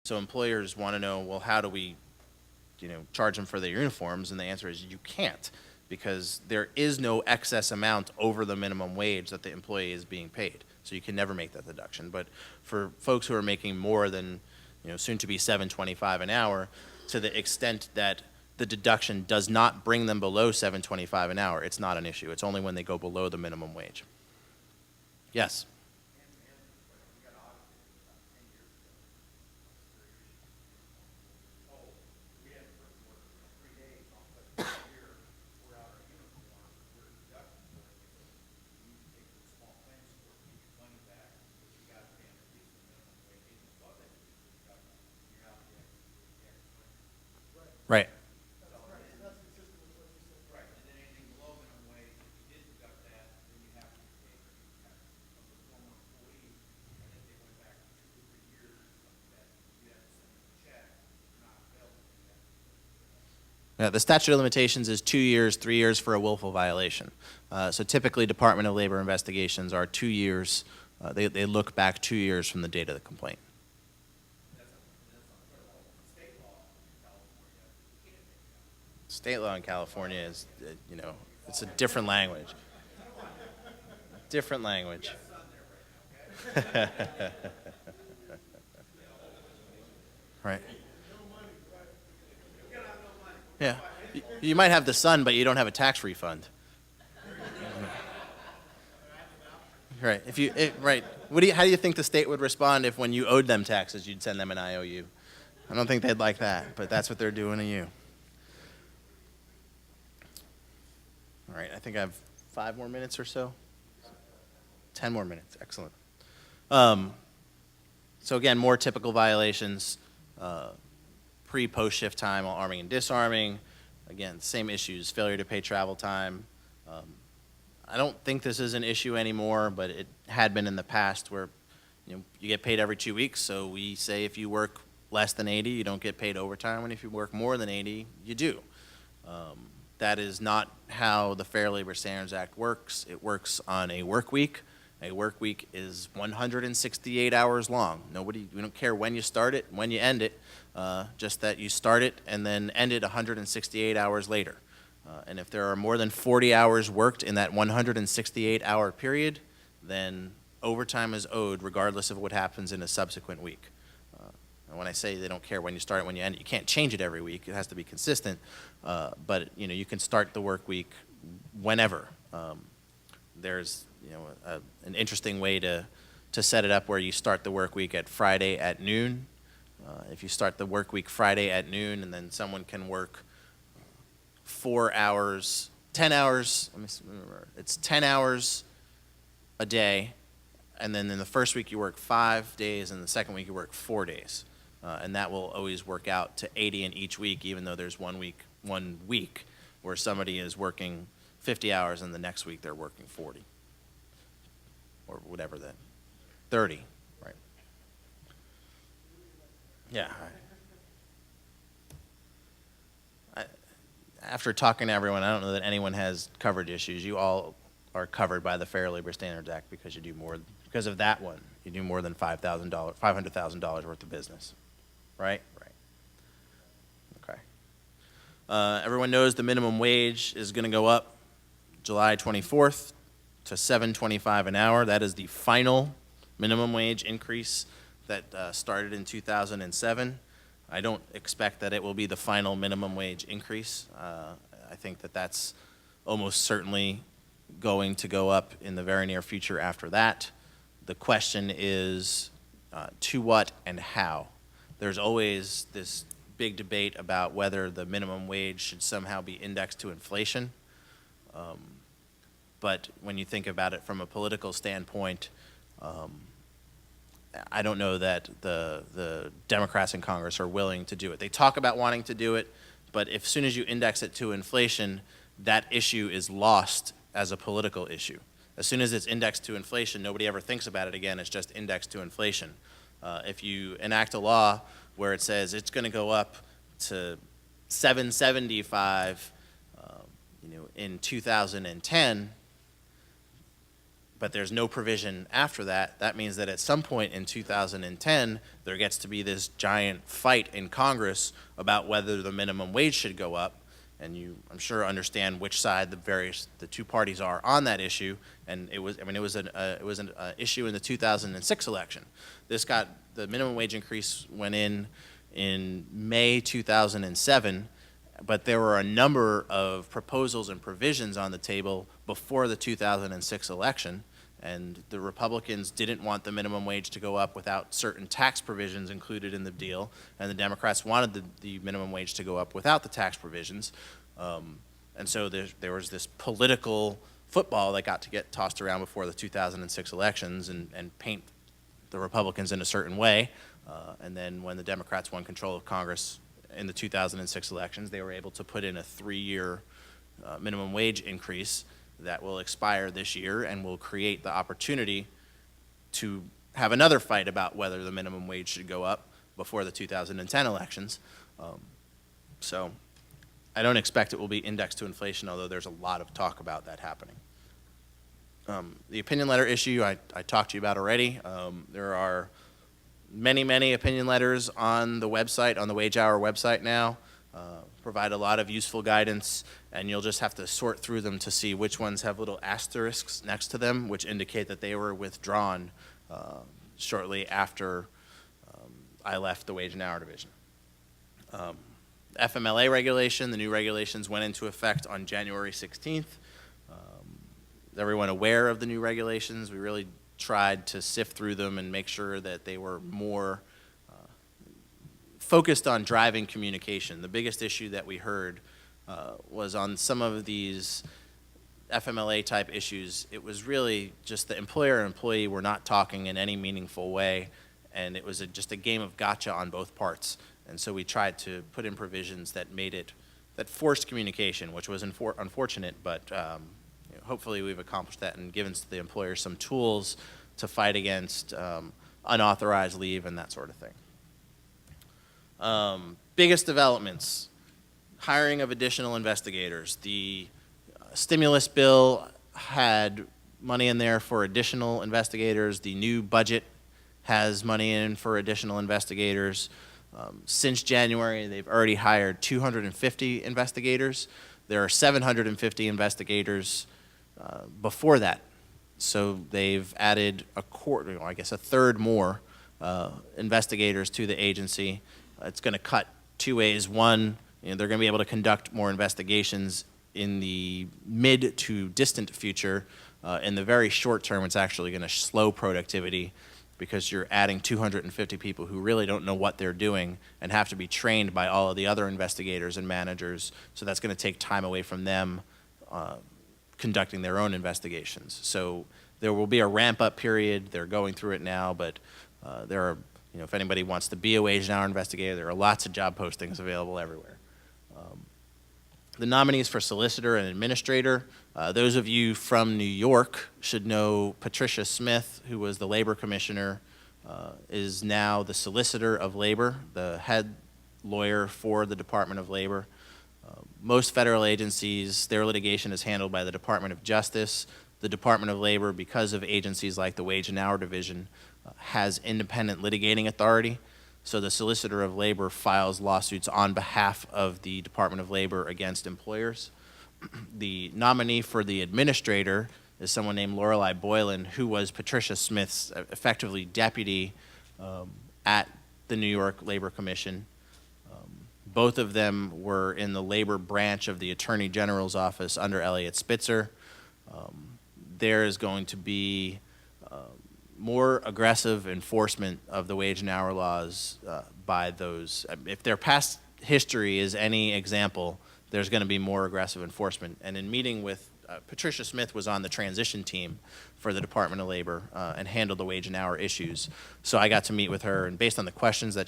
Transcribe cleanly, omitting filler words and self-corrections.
So employers want to know, well, how do we, charge them for their uniforms? And the answer is you can't, because there is no excess amount over the minimum wage that the employee is being paid. So you can never make that deduction. But for folks who are making more than, soon to be $7.25 an hour, to the extent that the deduction does not bring them below $7.25 an hour, it's not an issue. It's only when they go below the minimum wage. Yes. Right. Yeah, the statute of limitations is 2 years, 3 years for a willful violation. So typically, Department of Labor investigations are 2 years. They look back 2 years from the date of the complaint. State law in California is, it's a different language. Different language. Right. Yeah. You might have the sun, but you don't have a tax refund. Right. Right. How do you think the state would respond if, when you owed them taxes, you'd send them an IOU? I don't think they'd like that, but that's what they're doing to you. All right. I think I have 5 more minutes or so. 10 more minutes. Excellent. So again, more typical violations. Pre-post shift time while arming and disarming. Again, same issues, failure to pay travel time. I don't think this is an issue anymore, but it had been in the past where you get paid every 2 weeks. So we say if you work less than 80, you don't get paid overtime, and if you work more than 80, you do. That is not how the Fair Labor Standards Act works. It works on a work week. A work week is 168 hours long. We don't care when you start it, when you end it, just that you start it and then end it 168 hours later. And if there are more than 40 hours worked in that 168-hour period, then overtime is owed regardless of what happens in a subsequent week. And when I say they don't care when you start it, when you end it, you can't change it every week. It has to be consistent. But you can start the work week whenever. There's an interesting way to set it up where you start the work week at Friday at noon. If you start the work week Friday at noon, and then someone can work 4 hours, 10 hours, it's 10 hours a day, and then in the first week you work 5 days, and the second week you work 4 days. And that will always work out to 80 in each week, even though there's one week where somebody is working 50 hours and the next week they're working 40. Or whatever that, 30, right? Yeah. After talking to everyone, I don't know that anyone has coverage issues. You all are covered by the Fair Labor Standards Act because you do more, because of that one, you do more than $500,000 worth of business, right? Right. Okay. Everyone knows the minimum wage is going to go up July 24th. To $7.25 an hour. That is the final minimum wage increase that started in 2007. I don't expect that it will be the final minimum wage increase. I think that that's almost certainly going to go up in the very near future after that. The question is to what and how. There's always this big debate about whether the minimum wage should somehow be indexed to inflation. But when you think about it from a political standpoint, I don't know that the Democrats in Congress are willing to do it. They talk about wanting to do it, but as soon as you index it to inflation, that issue is lost as a political issue. As soon as it's indexed to inflation, nobody ever thinks about it again. It's just indexed to inflation. If you enact a law where it says it's going to go up to $7.75, in 2010, but there's no provision after that. That means that at some point in 2010, there gets to be this giant fight in Congress about whether the minimum wage should go up. And you, I'm sure, understand which side the two parties are on that issue. And it was an issue in the 2006 election. The minimum wage increase went in May 2007, but there were a number of proposals and provisions on the table before the 2006 election, and the Republicans didn't want the minimum wage to go up without certain tax provisions included in the deal, and the Democrats wanted the minimum wage to go up without the tax provisions. And so there was this political football that got to get tossed around before the 2006 elections and paint the Republicans in a certain way. And then when the Democrats won control of Congress in the 2006 elections, they were able to put in a 3-year minimum wage increase that will expire this year and will create the opportunity to have another fight about whether the minimum wage should go up before the 2010 elections. So I don't expect it will be indexed to inflation, although there's a lot of talk about that happening. The opinion letter issue I talked to you about already. There are many opinion letters on the website, on the Wage Hour website now. Provide a lot of useful guidance, and you'll just have to sort through them to see which ones have little asterisks next to them, which indicate that they were withdrawn shortly after I left the Wage and Hour Division. FMLA regulation, the new regulations went into effect on January 16th. Is everyone aware of the new regulations? We really tried to sift through them and make sure that they were more focused on driving communication. The biggest issue that we heard was on some of these FMLA type issues. It was really just the employer and employee were not talking in any meaningful way, and it was just a game of gotcha on both parts. And so we tried to put in provisions that that forced communication, which was unfortunate, but hopefully we've accomplished that and given the employer some tools to fight against unauthorized leave and that sort of thing. Biggest developments, hiring of additional investigators. The stimulus bill had money in there for additional investigators. The new budget has money in for additional investigators. Since January, they've already hired 250 investigators. There are 750 investigators before that. So they've added a third more investigators to the agency. It's going to cut two ways. One, they're going to be able to conduct more investigations in the mid to distant future. In the very short term, it's actually going to slow productivity because you're adding 250 people who really don't know what they're doing and have to be trained by all of the other investigators and managers. So that's going to take time away from them conducting their own investigations. So there will be a ramp-up period. They're going through it now, but there are, if anybody wants to be a wage and hour investigator, there are lots of job postings available everywhere. The nominees for solicitor and administrator, those of you from New York should know Patricia Smith, who was the labor commissioner, is now the solicitor of labor, the head lawyer for the Department of Labor. Most federal agencies, their litigation is handled by the Department of Justice. The Department of Labor, because of agencies like the Wage and Hour Division, has independent litigating authority. So the solicitor of labor files lawsuits on behalf of the Department of Labor against employers. The nominee for the administrator is someone named Lorelei Boylan, who was Patricia Smith's effectively deputy at the New York Labor Commission. Both of them were in the labor branch of the Attorney General's office under Elliot Spitzer. There is going to be more aggressive enforcement of the wage and hour laws by those. If their past history is any example, there's going to be more aggressive enforcement. And in meeting with Patricia Smith was on the transition team for the Department of Labor and handled the wage and hour issues. So I got to meet with her, and based on the questions that